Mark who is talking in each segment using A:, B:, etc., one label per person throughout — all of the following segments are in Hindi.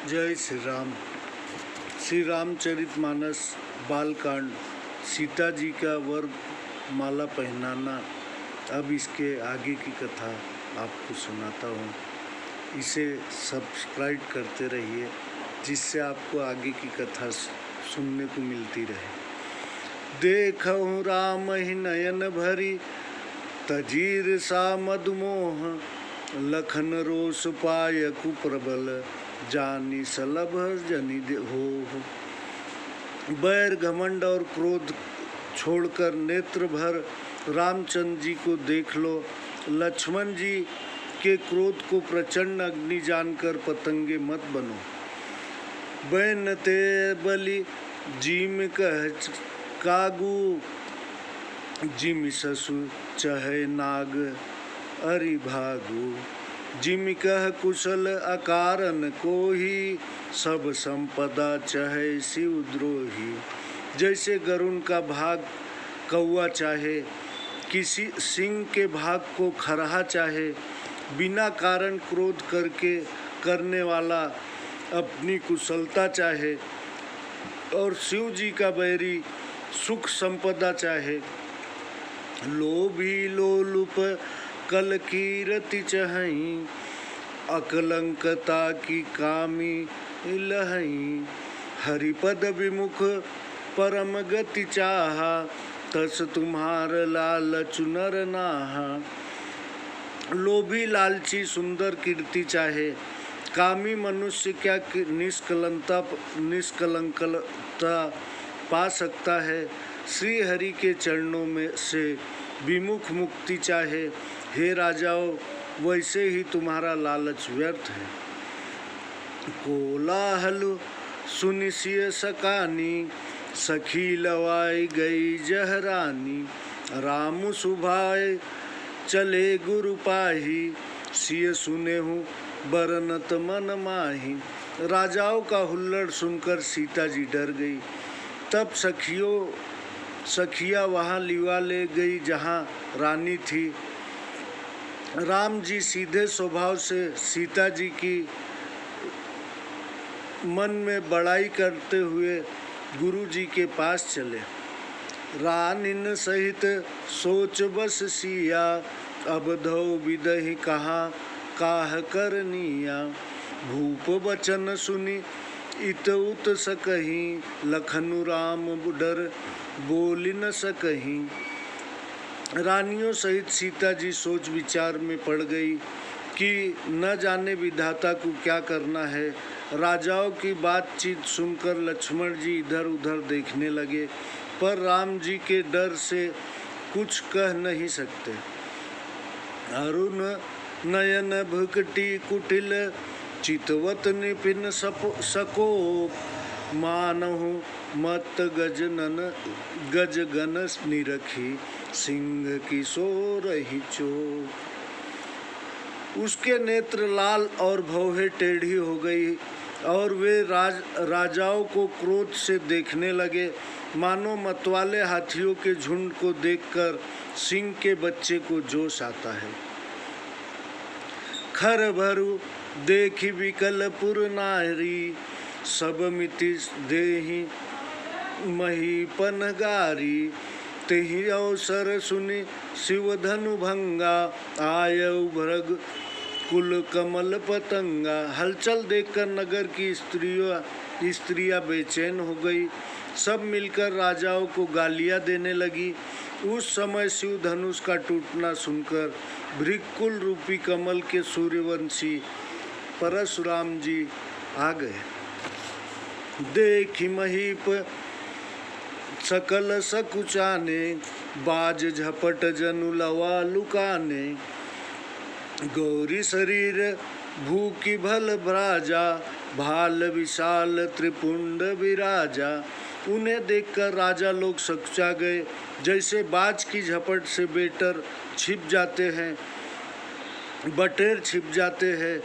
A: जय श्री राम। श्री रामचरितमानस बालकांड सीता जी का वर माला पहनाना। अब इसके आगे की कथा आपको सुनाता हूँ। इसे सब्सक्राइब करते रहिए जिससे आपको आगे की कथा सुनने को मिलती रहे। देखहु राम ही नयन भरी तजीर सा मदमोह, लखन रोष पाय कुप्रबल जानी सलभ जनि हो। बैर घमंड और क्रोध छोड़कर नेत्र भर रामचंद्र जी को देख लो। लक्ष्मण जी के क्रोध को प्रचंड अग्नि जानकर पतंगे मत बनो। बैन ते बलि जिम कह कागू, जिम ससु चहे नाग अरि भागु। जिम कह कुशल अकारन कोही, सब संपदा चहे शिव द्रोही। जैसे गरुण का भाग कौवा चाहे, किसी सिंह के भाग को खरहा चाहे, बिना कारण क्रोध करने वाला अपनी कुशलता चाहे, और शिव जी का बैरी सुख संपदा चाहे। लोभी लोलुप कल कीरति चहई, अकलंकता की कामी लहई। हरिपद विमुख परम गति चाहा, तस तुम्हार लालच नर नाहा। लोभी लालची सुंदर कीर्ति चाहे, कामी मनुष्य क्या निष्कलंकता पा सकता है। श्री हरि के चरणों में से विमुख मुक्ति चाहे। हे राजाओं, वैसे ही तुम्हारा लालच व्यर्थ है। कोलाहल सुनिसिय सकानी, सखी लवाई गई जहरानी। राम सुभाए चले गुरु पाही, सिय सुने हूँ बरनत मन माही। राजाओं का हुल्लड़ सुनकर सीता जी डर गई। तब सखिया वहाँ लिवा ले गई जहाँ रानी थी। राम जी सीधे स्वभाव से सीता जी की मन में बड़ाई करते हुए गुरु जी के पास चले। रानिन सहित सोच बस सिया, अब धो विदहि कहाँ काह करनिया। भूप वचन सुनी इत उत सकही, लखनु राम डर बोल न सकही। रानियों सहित सीता जी सोच विचार में पड़ गई कि न जाने विधाता को क्या करना है। राजाओं की बातचीत सुनकर लक्ष्मण जी इधर उधर देखने लगे, पर राम जी के डर से कुछ कह नहीं सकते। अरुण नयन भुकटी कुटिल, चितवत निपिन सकोप। मानहु मत गजगन निरखी, सिंह की सो रही चोप। उसके नेत्र लाल और भौहें टेढ़ी हो गई और वे राजाओं को क्रोध से देखने लगे, मानो मतवाले हाथियों के झुंड को देखकर सिंह के बच्चे को जोश आता है। खर भरु देखी विकलपुर नारी, सब मिति देहि महीपन गारी। तेहि अवसर सुनि शिव धनु भंगा, आयउ भृग कुल कमल पतंगा। हलचल देखकर नगर की स्त्रियां बेचैन हो गई। सब मिलकर राजाओं को गालियां देने लगी। उस समय शिव धनुष का टूटना सुनकर भृगकुल रूपी कमल के सूर्यवंशी परशुराम जी आ गए। देखी महीप सकल सकुचाने, बाज झपट जनु लवा लुकाने। गौरी शरीर भूखी भल भ्राजा, भाल विशाल त्रिपुंड विराजा। उन्हें देखकर राजा लोग सकुचा गए, जैसे बाज की झपट से बटेर छिप जाते हैं।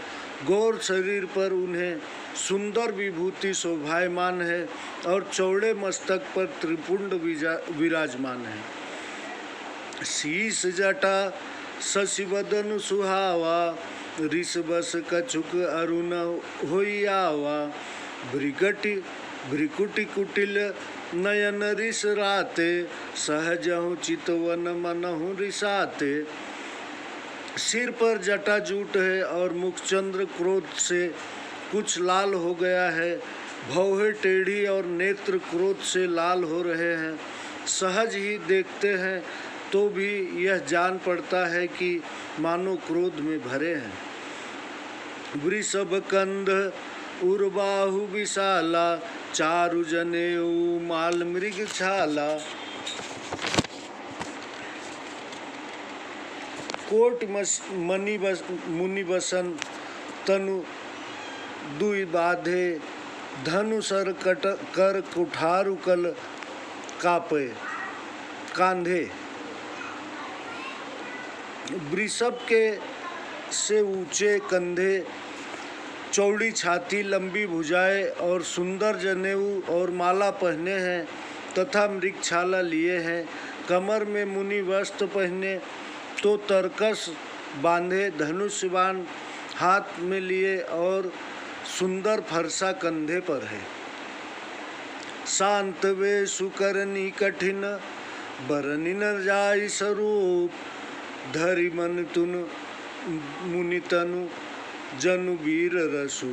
A: गौर शरीर पर उन्हें सुंदर विभूति शोभायमान है और चौड़े मस्तक पर त्रिपुंड विराजमान है। शीश जटा शशिवदन सुहावा, ऋष बस कछुक अरुण होई आवा, भ्रिकुटि कुटिल नयन ऋष राते, सहजहु चितवन मनहु रिसाते। सिर पर जटाजूट है और मुखचंद्र क्रोध से कुछ लाल हो गया है, भौहें टेढ़ी और नेत्र क्रोध से लाल हो रहे हैं। सहज ही देखते हैं तो भी यह जान पड़ता है कि मानो क्रोध में भरे हैं। वृषभ कंध उर्बाहु विशाला, चारु जनेऊ माल मृग छाला। कोट मुनि बसन तनु दुई बाधे, धनु सर कर कुठारु कल कापे कांधे। वृषभ के से ऊंचे कंधे, चौड़ी छाती, लंबी भुजाएं और सुंदर जनेऊ और माला पहने हैं तथा मृगछाला लिए हैं। कमर में मुनि वस्त्र पहने तो तरकस बांधे, धनुष बाण हाथ में लिए और सुंदर फरसा कंधे पर है। शांत वे सुकरनी कठिन, बरनी न जाई स्वरूप, धरि मन तुन मुनि तनु, जनु वीर रसु,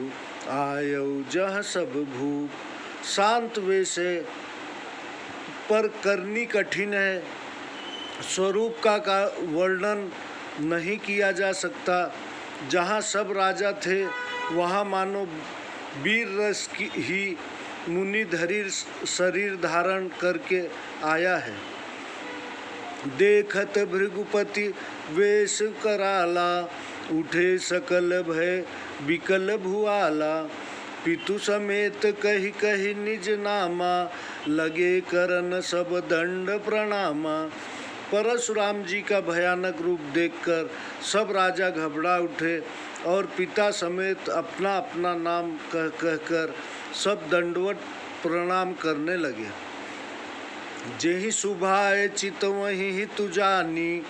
A: आयौ जह सब भूप। शांत वे से पर करनी कठिन है, स्वरूप का वर्णन नहीं किया जा सकता। जहाँ सब राजा थे वहाँ मानो वीर रस की ही मुनि धरी शरीर धारण करके आया है। देखत भृगुपति वेश कराला, उठे सकल भय विकल भुआला। पितु समेत कही कही निज नामा, लगे करन सब दंड प्रणामा। परशुराम जी का भयानक रूप देखकर सब राजा घबरा उठे और पिता समेत अपना अपना नाम कहकर सब दंडवत प्रणाम करने लगे। जेहि सुभाए चित वहीं ही तु जानी,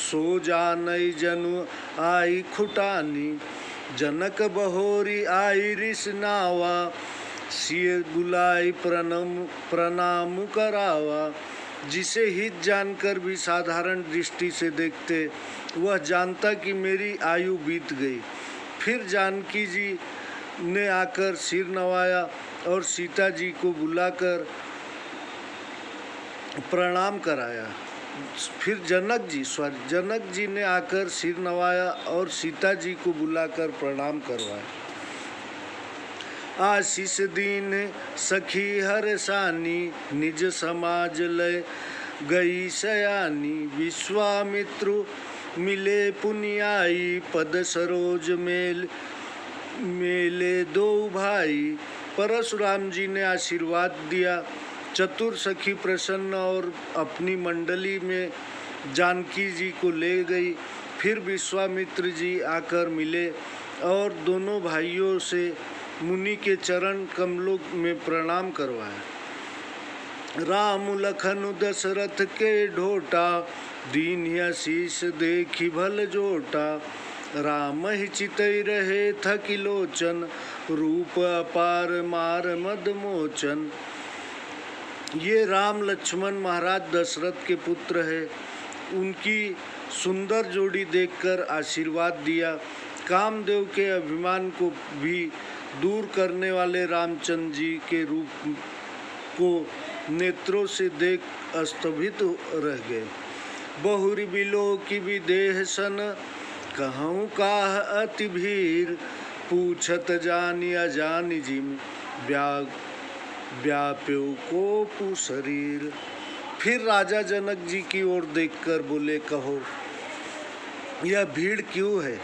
A: सो जानई जनु आई खुटानी। जनक बहोरी आई ऋष नावा, सिय बुलाई प्रणाम करावा। जिसे हित जानकर भी साधारण दृष्टि से देखते वह जानता कि मेरी आयु बीत गई। फिर जानकी जी ने आकर सिर नवाया और सीता जी को बुलाकर प्रणाम कराया। फिर जनक जी ने आकर सिर नवाया और सीता जी को बुलाकर प्रणाम करवाया। आशीष दीन सखी हरसानी, निज समाज लय गई सयानी। विश्वामित्रु मिले पुनियाई, पद सरोज मेले दो भाई। परशुराम जी ने आशीर्वाद दिया। चतुर सखी प्रसन्न और अपनी मंडली में जानकी जी को ले गई। फिर विश्वामित्र जी आकर मिले और दोनों भाइयों से मुनि के चरण कमलों में प्रणाम करवाया। राम लखन दशरथ के ढोटा, दीन आशीष देखी भल जोटा। राम ही चितई रहे थकी लोचन, रूप अपार मार मद मोचन। ये राम लक्ष्मण महाराज दशरथ के पुत्र है। उनकी सुंदर जोड़ी देखकर आशीर्वाद दिया। कामदेव के अभिमान को भी दूर करने वाले रामचंद्र जी के रूप को नेत्रों से देख स्तंभित रह गए। बहुरी बिलो की विदेह सन, कहूँ काह अति भीर। पूछत जानी अजानी जिम, व्याप्यो को शरीर। फिर राजा जनक जी की ओर देखकर बोले, कहो यह भीड़ क्यों है?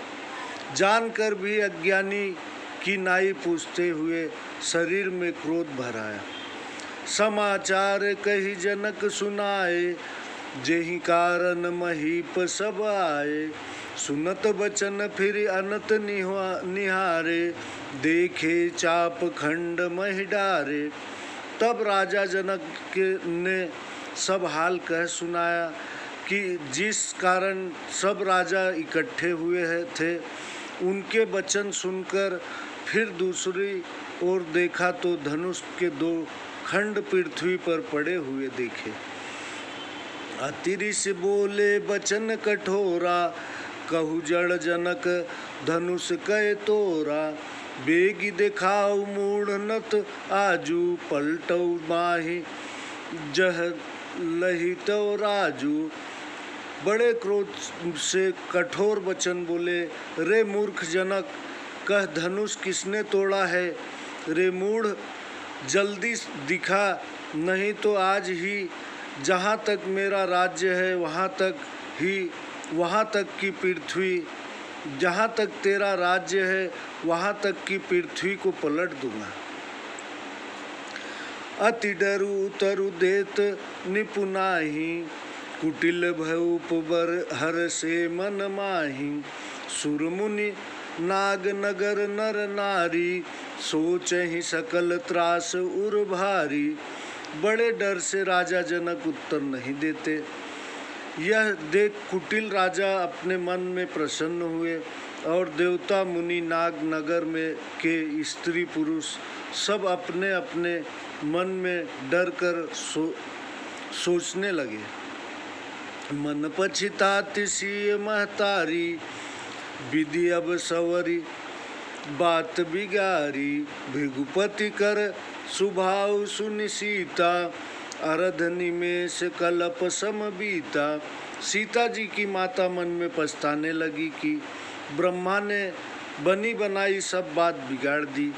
A: जानकर भी अज्ञानी की नाई पूछते हुए शरीर में क्रोध भर आया। समाचार कही जनक सुनाए, जेहि कारण महीप सब आए। सुनत बचन फिर अनत निहारे, देखे चाप खंड महि डारे। तब राजा जनक ने सब हाल कह सुनाया कि जिस कारण सब राजा इकट्ठे हुए थे उनके वचन सुनकर फिर दूसरी ओर देखा तो धनुष के 2 खंड पृथ्वी पर पड़े हुए देखे। अतिरिस बोले बचन कठोरा, कहु जड़ जनक धनुष कय तोरा। बेगी देखाऊ मूढ़ नत आजू, पलटऊ माही जह लहितो राजू। बड़े क्रोध से कठोर वचन बोले, रे मूर्ख जनक, कह धनुष किसने तोड़ा है? रे मूढ़, जल्दी दिखा, नहीं तो आज ही जहाँ तक मेरा राज्य है वहाँ तक की पृथ्वी, जहाँ तक तेरा राज्य है वहाँ तक की पृथ्वी को पलट दूंगा। अति डरु उतरु देत निपुनाही, कुटिल भयूप बर हर से मन माही। सुरमुनि नाग नगर नर नारी, सोच ही सकल त्रास उर भारी। बड़े डर से राजा जनक उत्तर नहीं देते। यह देख कुटिल राजा अपने मन में प्रसन्न हुए और देवता मुनि नाग नगर में के स्त्री पुरुष सब अपने अपने मन में डर कर सोचने लगे। मन पछिताति सिय महतारी, विधि अब सवरी बात बिगारी। भृगुपति कर सुभाव सुनि सीता, अरध निमेष कलप सम बीता। सीता जी की माता मन में पछताने लगी कि ब्रह्मा ने बनी बनाई सब बात बिगाड़ दी।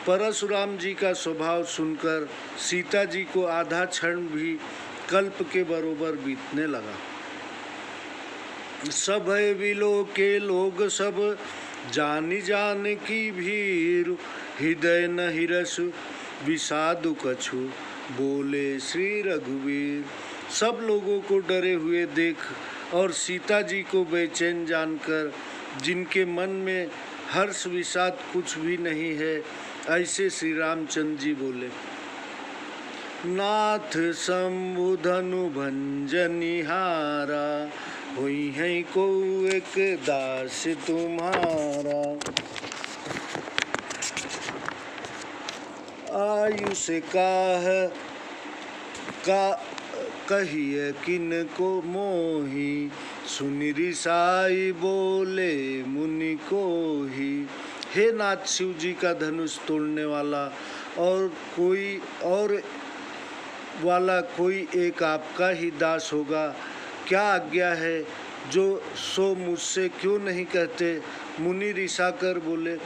A: परशुराम जी का स्वभाव सुनकर सीता जी को आधा क्षण भी कल्प के बरोबर बीतने लगा। सब विलो के लोग सब जानी जान की भीर, हृदय न हिरस विषादु कछु, बोले श्री रघुवीर। सब लोगों को डरे हुए देख और सीता जी को बेचैन जानकर, जिनके मन में हर्ष विषाद कुछ भी नहीं है, ऐसे श्री रामचंद्र जी बोले, नाथ शंभु धनु भंजनिहारा, हुई है को एक दास तुम्हारा। आयुष का कहिए किन को मोही, सुनि रिसाई बोले मुनि को ही। हे नाथ, शिव जी का धनुष तोड़ने वाला कोई एक आपका ही दास होगा। क्या आज्ञा है जो सो मुझसे क्यों नहीं कहते? मुनि रिसाकर बोले,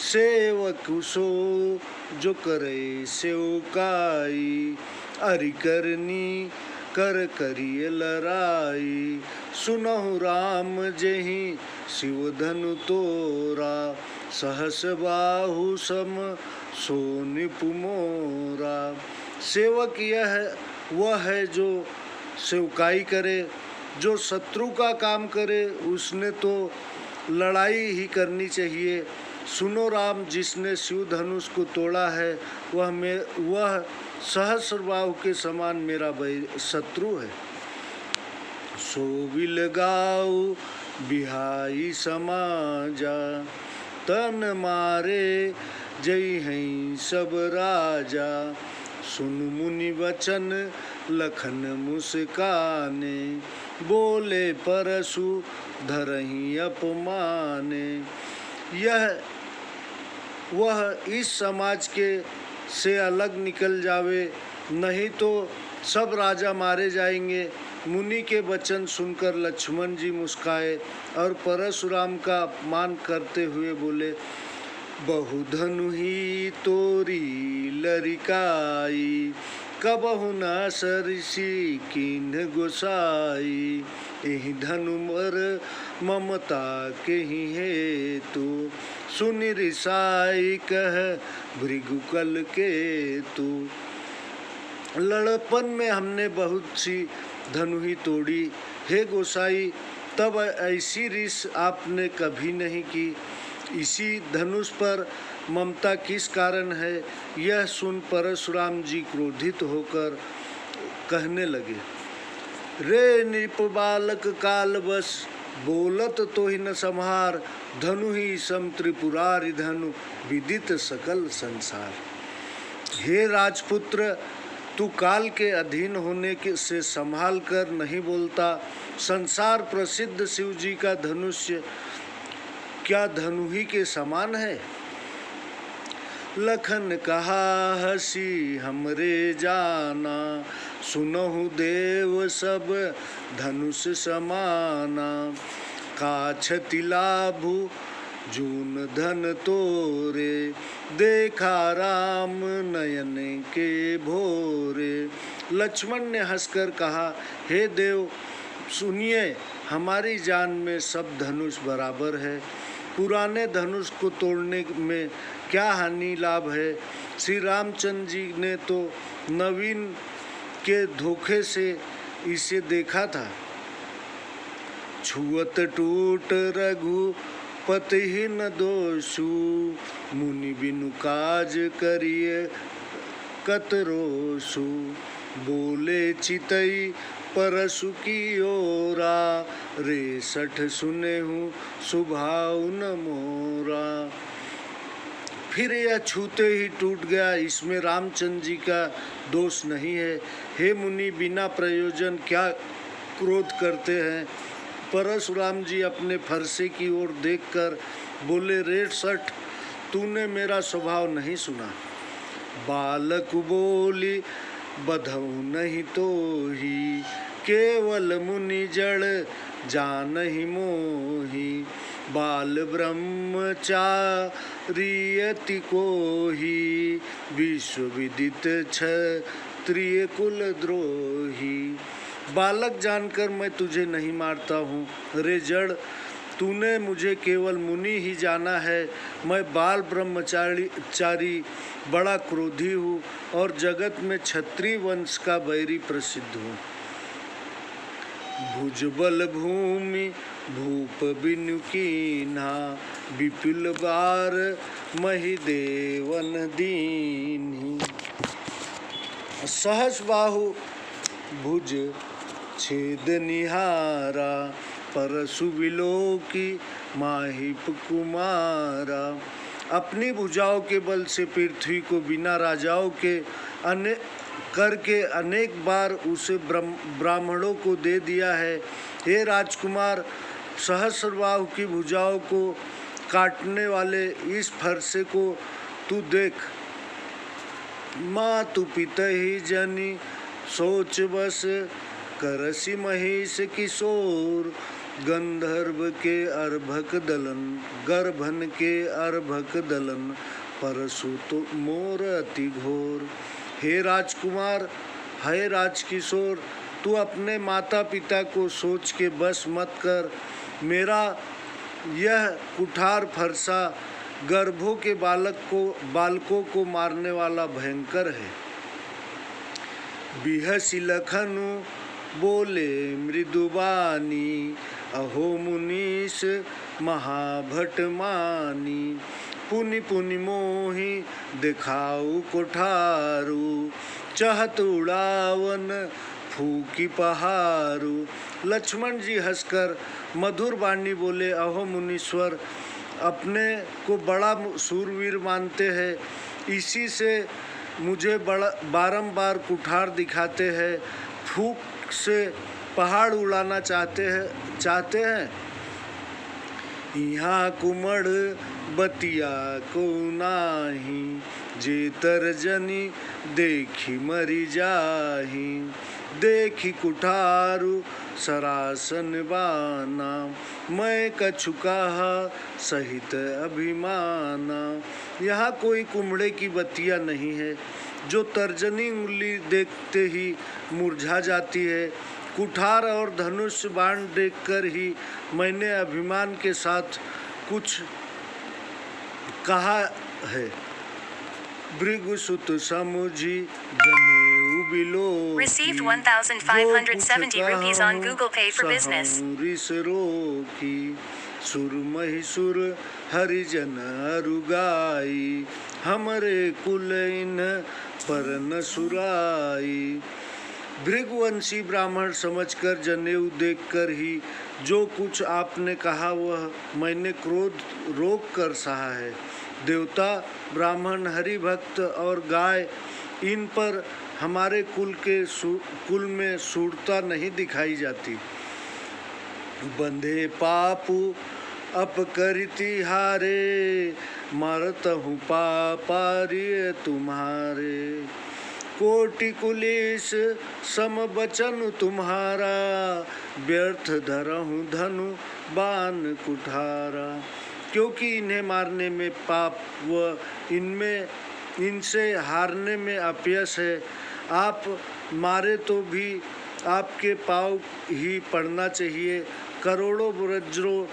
A: सेवक सो जो करे सेवकाई, अरि करनी कर करिय लराई। सुनहु राम जेहि शिव धनु तोरा, सहस बाहु सम सो निपु मोरा। सेवक वह है जो सेवकाई करे, जो शत्रु का काम करे उसने तो लड़ाई ही करनी चाहिए। सुनो राम, जिसने शिव धनुष को तोड़ा है वह सहस्रबाहु के समान मेरा शत्रु है। सो बिल गाऊ बिहाई समाजा, तन मारे जय हैं सब राजा। सुन मुनि वचन लखन मुस्काने, बोले परशु धरहि अपमाने। वह इस समाज के से अलग निकल जावे, नहीं तो सब राजा मारे जाएंगे। मुनि के वचन सुनकर लक्ष्मण जी मुस्काए और परशुराम का अपमान करते हुए बोले, बहुधनु ही तोरी लरिकाई, कबहु न सरसी कीन्ह गोसाई। एहि धनु मर ममता के ही हेतु, सुनि रिसाई कह भृगुकल के तू। लड़पन में हमने बहुत सी धनु ही तोड़ी, हे गोसाई, तब ऐसी रिस आपने कभी नहीं की। इसी धनुष पर ममता किस कारण है? यह सुन परशुराम जी क्रोधित होकर कहने लगे, रे नृप बालक काल बस बोलत तो ही न संहार, धनु ही सम त्रिपुरारि धनु, विदित सकल संसार। हे राजपुत्र, तू काल के अधीन होने के से संभाल कर नहीं बोलता। संसार प्रसिद्ध शिव जी का धनुष्य क्या धनु ही के समान है? लखन कहा हसी हमरे जाना, सुनहु देव सब धनुष समाना। काछति लाभु जून धन तोरे, देखा राम नयन के भोरे। लक्ष्मण ने हंसकर कहा, हे देव सुनिए, हमारी जान में सब धनुष बराबर है। पुराने धनुष को तोड़ने में क्या हानि लाभ है? श्री रामचंद्र जी ने तो नवीन के धोखे से इसे देखा था। छुअत टूट रघुपति ही न दोषु, मुनि बिनु काज करिए कतरोसु। बोले चितई परसु की ओरा, रे सठ सुने हूँ सुभाव न मोरा। फिर यह छूते ही टूट गया, इसमें रामचंद्र जी का दोष नहीं है। हे मुनि, बिना प्रयोजन क्या क्रोध करते हैं? परशुराम जी अपने फरसे की ओर देखकर बोले, रे सठ, तूने मेरा स्वभाव नहीं सुना। बालक बोली बधऊ नहीं तो ही, केवल मुनि जड़ जानहि मोही। बाल ब्रह्मचारियति को ही, विश्व विदित क्षत्रिय कुल द्रोही। बालक जानकर मैं तुझे नहीं मारता हूँ। रे जड़, तूने मुझे केवल मुनि ही जाना है। मैं बाल ब्रह्मचारी बड़ा क्रोधी हूँ और जगत में क्षत्रिय वंश का बैरी प्रसिद्ध हूँ। भुजबल भूमि भूप बिनु कीन्हा, विपुल बार महि देवन दीन्ही। सहस बाहु भुज छेद निहारा, परशु विलोकी माहि कुमारा। अपनी भुजाओं के बल से पृथ्वी को बिना राजाओं के करके अनेक बार उसे ब्राह्मणों को दे दिया है। हे राजकुमार, सहस्रबाहु की भुजाओं को काटने वाले इस फरसे को तू देख। मातु पिता ही जनी सोच बस, करसी महिष किशोर। गंधर्व के अर्भक दलन, गर्भन के अर्भक दलन, परशु तो मोर अति घोर। हे राजकुमार, हे राजकिशोर, तू अपने माता पिता को सोच के बस मत कर। मेरा यह कुठार फरसा गर्भों के बालकों को मारने वाला भयंकर है। बिहसी लखनु बोले मृदुबानी, अहो मुनीश महाभट मानी। पुनि पुनि मोहि दिखाऊ कोठारू, चहत उड़ावन फूकी पहारू। लक्ष्मण जी हंसकर मधुर वाणी बोले, अहो मुनीश्वर, अपने को बड़ा सूरवीर मानते हैं, इसी से मुझे बारंबार कुठार दिखाते हैं, फूक से पहाड़ उड़ाना चाहते हैं। यहाँ कुमड़ बतिया को नाही, जे तरजनी देखी मरी जाही। देखी कुठारू सरासन बाना, मैं कछु कहा सहित अभिमाना। यहाँ कोई कुमड़े की बतिया नहीं है जो तर्जनी उंगली देखते ही मुरझा जाती है। कुठार और धनुष बाण देखकर ही मैंने अभिमान के साथ कुछ कहा है। भृगुसुत समुझी जनेऊ below,
B: Received 1,570 rupees on Google Pay for business.
A: की सुर महिसुर हरिजन रुगाई, हमरे कुल इन पर न सुराई। भृगुवंशी ब्राह्मण समझकर जनेऊ देखकर ही जो कुछ आपने कहा वह मैंने क्रोध रोक कर सहा है। देवता, ब्राह्मण, हरि भक्त और गाय, इन पर हमारे कुल में सूरता नहीं दिखाई जाती। बंधे पापु अपकरिति हारे, मरतहु पापारिय तुम्हारे। कोटि कुलेश सम बचन तुम्हारा, व्यर्थ धरहु धनु बाण कुठारा। क्योंकि इन्हें मारने में पाप व इनसे हारने में अपयश है। आप मारे तो भी आपके पाँव ही पड़ना चाहिए। करोड़ों वज्रों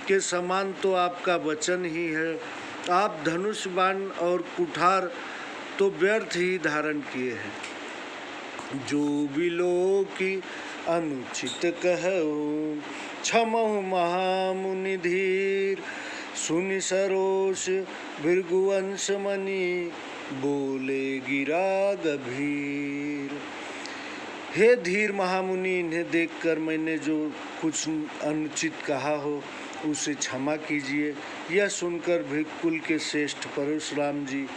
A: के समान तो आपका वचन ही है। आप धनुष बाण और कुठार तो व्यर्थ ही धारण किए हैं। जो बिलो की अनुचित कहो, क्षमहु महामुनि धीर। सुनि सरोष भृगुवंश मणि, बोले गिरा गंभीर। हे धीर महामुनि, इन्हें देखकर मैंने जो कुछ अनुचित कहा हो उसे क्षमा कीजिए। यह सुनकर भृगुकुल के श्रेष्ठ परशुराम जी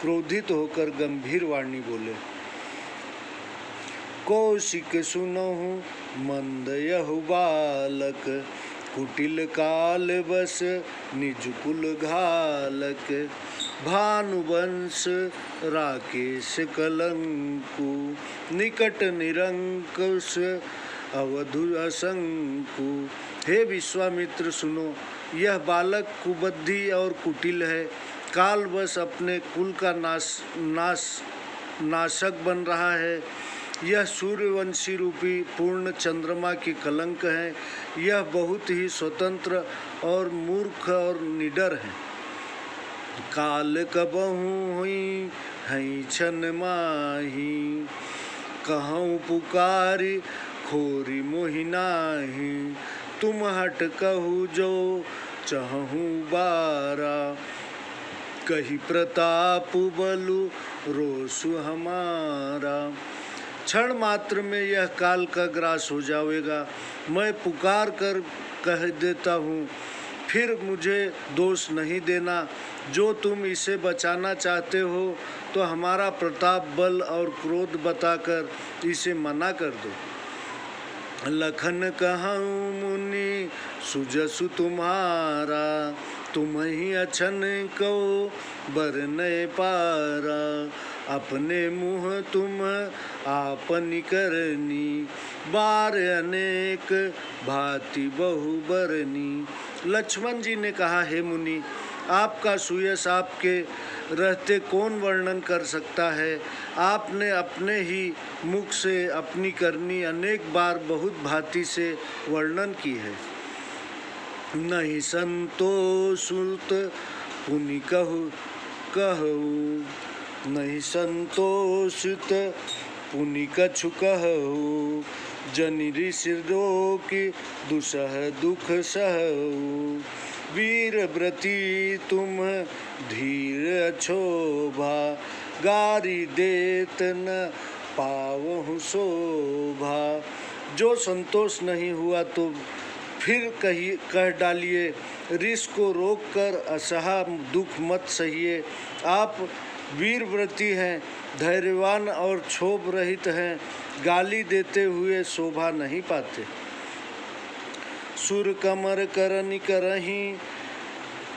A: क्रोधित होकर गंभीर वाणी बोले। कौशिक सुनहु मंद यहु बालक, कुटिल काल बस निज कुल घालक। भानुवंश राकेश कलंकु, निकट निरंकुश अवधु असंकु। हे विश्वामित्र सुनो, यह बालक कुबुद्धि और कुटिल है। काल बस अपने कुल का नाशक बन रहा है। यह सूर्यवंशी रूपी पूर्ण चंद्रमा की कलंक है। यह बहुत ही स्वतंत्र और मूर्ख और निडर है। काल कबहु हुई हई छन माही, कहूँ पुकारी खोरी मोहि नाही। तुम हट कहू जो चहु बारा, कही प्रताप बलु रोसु हमारा। क्षण मात्र में यह काल का ग्रास हो जाएगा। मैं पुकार कर कह देता हूँ, फिर मुझे दोष नहीं देना। जो तुम इसे बचाना चाहते हो तो हमारा प्रताप, बल और क्रोध बताकर इसे मना कर दो। लखन कहूँ मुनि सुजसु तुम्हारा, तुम ही अछन को बरनय पारा। अपने मुँह तुम आपनि करनी, बार अनेक भांति बहु बरनी। लक्ष्मण जी ने कहा, हे मुनि, आपका सुयश आपके रहते कौन वर्णन कर सकता है। आपने अपने ही मुख से अपनी करनी अनेक बार बहुत भांति से वर्णन की है। नहीं संतोषुत पुनि कहु, नहीं संतोषित पुनि कछु कहु। जनि ऋषि रोकी दुसह दुख सहु। वीर व्रती तुम धीर अछोभा, गारी देत न पावहु शोभा। जो संतोष नहीं हुआ तो फिर कह डालिए, ऋष को रोक कर असहा दुख मत सहिए। आप वीरव्रती हैं, धैर्यवान और क्षोभ रहित हैं, गाली देते हुए शोभा नहीं पाते। सुर कमर करनि करही,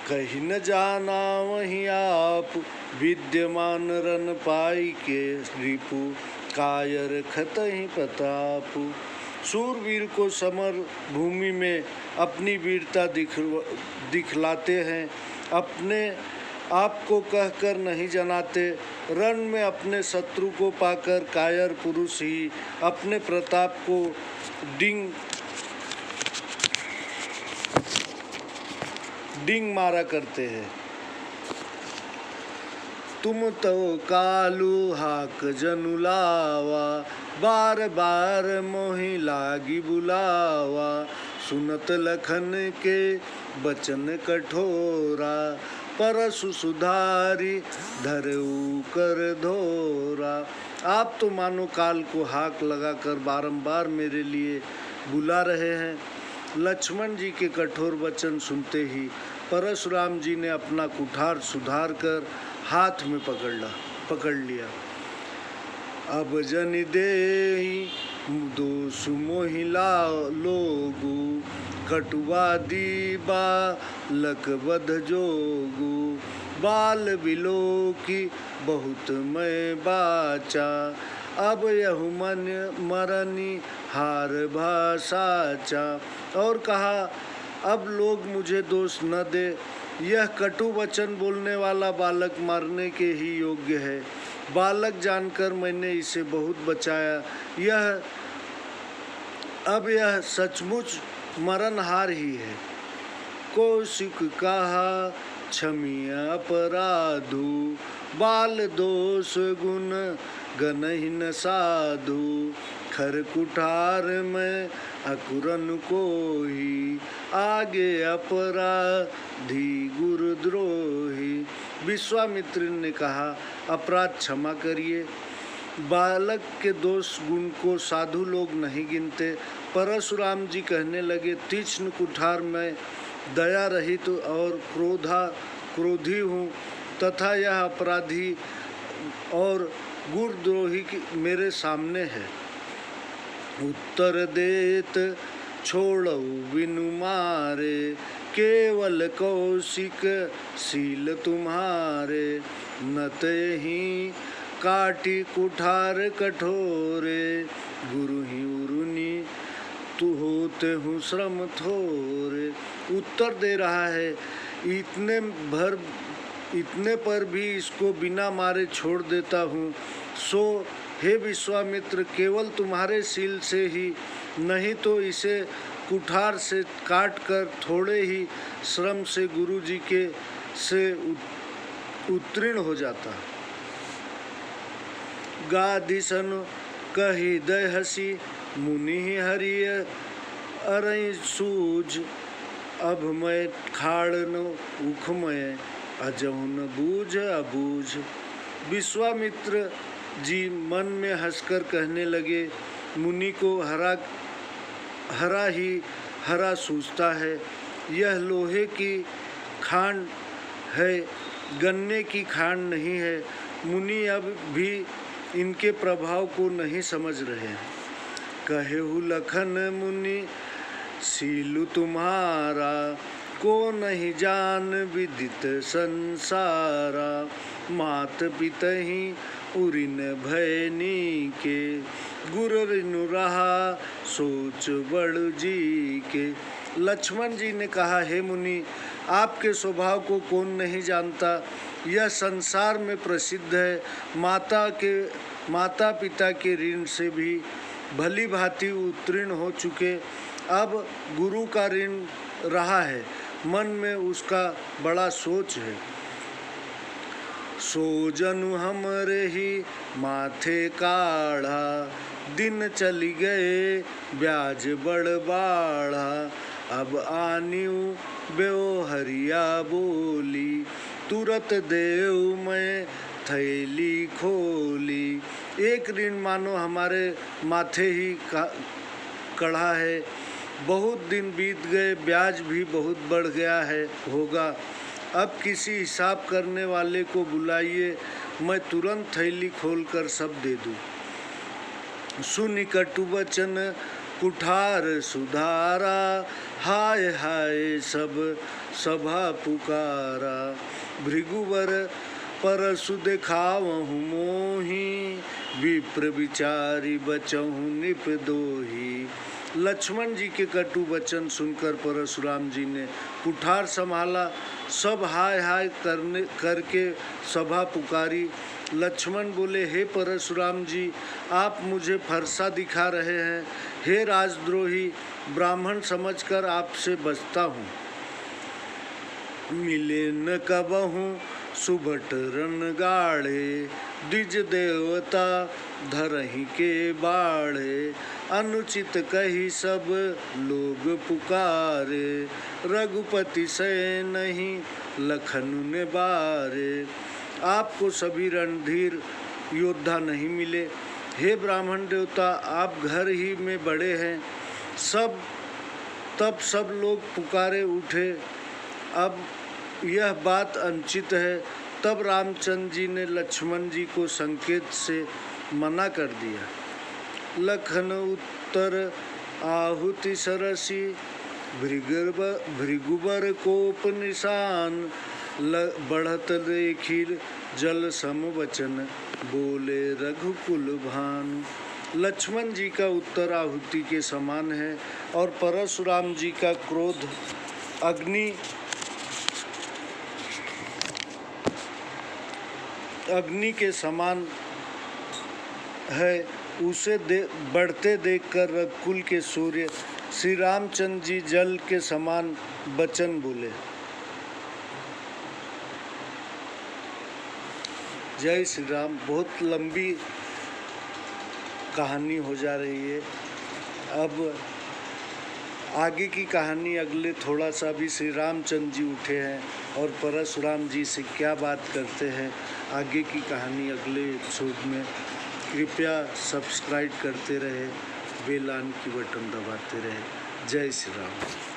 A: कही न जाना वहीं आप। विद्यमान रन पाई के रिपु, कायर खतहि प्रतापु। सूरवीर को समर भूमि में अपनी वीरता दिखलाते हैं, अपने आप को कहकर नहीं जनाते। रण में अपने शत्रु को पाकर कायर पुरुष ही अपने प्रताप को डिंग मारा करते हैं। तुम तो कालू हाक जनु लावा, बार बार मोहि लागी बुलावा। सुनत लखन के बचन कठोरा, परसु सुधारी धरऊ कर धोरा। आप तो मानो काल को हाक लगाकर बारंबार मेरे लिए बुला रहे हैं। लक्ष्मण जी के कठोर वचन सुनते ही परशुराम जी ने अपना कुठार सुधार कर हाथ में पकड़ लिया। अब जन देहि दोष मोहिला लोगु, कटुआ दीबा लक बध जोगु। बाल बिलो की बहुत मैं बाचा, अब यहु मन मरनी हार भाषाचा। और कहा, अब लोग मुझे दोष न दे, यह कटु वचन बोलने वाला बालक मारने के ही योग्य है। बालक जानकर मैंने इसे बहुत बचाया, अब यह सचमुच मरणहार ही है। कौशिक कहा क्षमिया अपराधु, बाल दोष गुण गनहिन साधु। खर कुठार में अकुरन को ही, आगे अपराधी गुरुद्रोही। विश्वामित्र ने कहा, अपराध क्षमा करिए। बालक के दोष गुण को साधु लोग नहीं गिनते। परशुराम जी कहने लगे, तीक्ष्ण कुठार में दया रहित और क्रोधी हूँ, तथा यह अपराधी और गुरुद्रोही मेरे सामने है। उत्तर देत छोड़ऊ बिनु मारे, केवल कौशिक शील तुम्हारे। नत ही काटी कुठार कठोरे, गुरु ही उरुनी तू होते हूँ श्रम थोरे। उत्तर दे रहा है, इतने पर भी इसको बिना मारे छोड़ देता हूँ। सो हे विश्वामित्र, केवल तुम्हारे शील से ही, नहीं तो इसे कुठार से काट कर थोड़े ही श्रम से गुरु जी के से उत्तीर्ण हो जाता। गादिसन कही दय हसी, मुनि हरिय अरई सूझ। अब मैं खाड़न उखमय, अजहु न बूझ अबूझ। विश्वामित्र जी मन में हंसकर कहने लगे, मुनि को हरा ही हरा सूझता है। यह लोहे की खान है, गन्ने की खान नहीं है। मुनि अब भी इनके प्रभाव को नहीं समझ रहे हैं। कहेहु लखन मुनि शीलु तुम्हारा, को नहीं जान विदित संसारा। मात पितहि उरिन भयनी के, गुररिनु रहा सोच बड़ जी के। लक्ष्मण जी ने कहा, हे मुनि, आपके स्वभाव को कौन नहीं जानता। यह संसार में प्रसिद्ध है। माता पिता के ऋण से भी भली भांति उत्तीर्ण हो चुके, अब गुरु का ऋण रहा है। मन में उसका बड़ा सोच है। सो जनु हमरे ही माथे काढ़ा, दिन चली गए ब्याज बड़ बाढ़ा। अब आनियु बेओहरिया बोली, तुरत देव मैं थैली खोली। एक ऋण मानो हमारे माथे ही कढ़ा है। बहुत दिन बीत गए, ब्याज भी बहुत बढ़ गया है होगा। अब किसी हिसाब करने वाले को बुलाइए, मैं तुरंत थैली खोलकर सब दे दूं। सुनि कटु वचन कुठार सुधारा, हाय हाय सब सभा पुकारा। भृगुवर परसु देखावहु मोही, विप्र विचारी बचहु निप दोही। लक्ष्मण जी के कटु वचन सुनकर परशुराम जी ने कुठार संभाला, सब हाय हाय करके सभा पुकारी। लक्ष्मण बोले, हे परशुराम जी, आप मुझे फरसा दिखा रहे हैं। हे राजद्रोही, ब्राह्मण समझकर आपसे बचता हूँ। मिले न कबहूँ सुभट रन गाड़े, द्विज देवता धरहि के बाड़े, अनुचित कही सब लोग पुकारे, रघुपति से नहीं लखनऊ ने बारे। आपको सभी रणधीर योद्धा नहीं मिले, हे ब्राह्मण देवता आप घर ही में बड़े हैं। तब सब लोग पुकारे उठे, अब यह बात अनुचित है। तब रामचंद्र जी ने लक्ष्मण जी को संकेत से मना कर दिया। लखन उत्तर आहुति सरसी, भृगुबर कोप निशान, बढ़त देखिल जल सम वचन, बोले रघुकुल भानु। लक्ष्मण जी का उत्तर आहुति के समान है और परशुराम जी का क्रोध अग्नि के समान है। उसे बढ़ते देखकर रघुकुल के सूर्य श्री रामचंद्र जी जल के समान वचन बोले। जय श्री राम। बहुत लंबी कहानी हो जा रही है। अब आगे की कहानी अगले थोड़ा सा भी श्री रामचंद्र जी उठे हैं और परशुराम जी से क्या बात करते हैं, आगे की कहानी अगले एपिसोड में। कृपया सब्सक्राइब करते रहे, बेल आइकन की बटन दबाते रहे। जय श्री राम।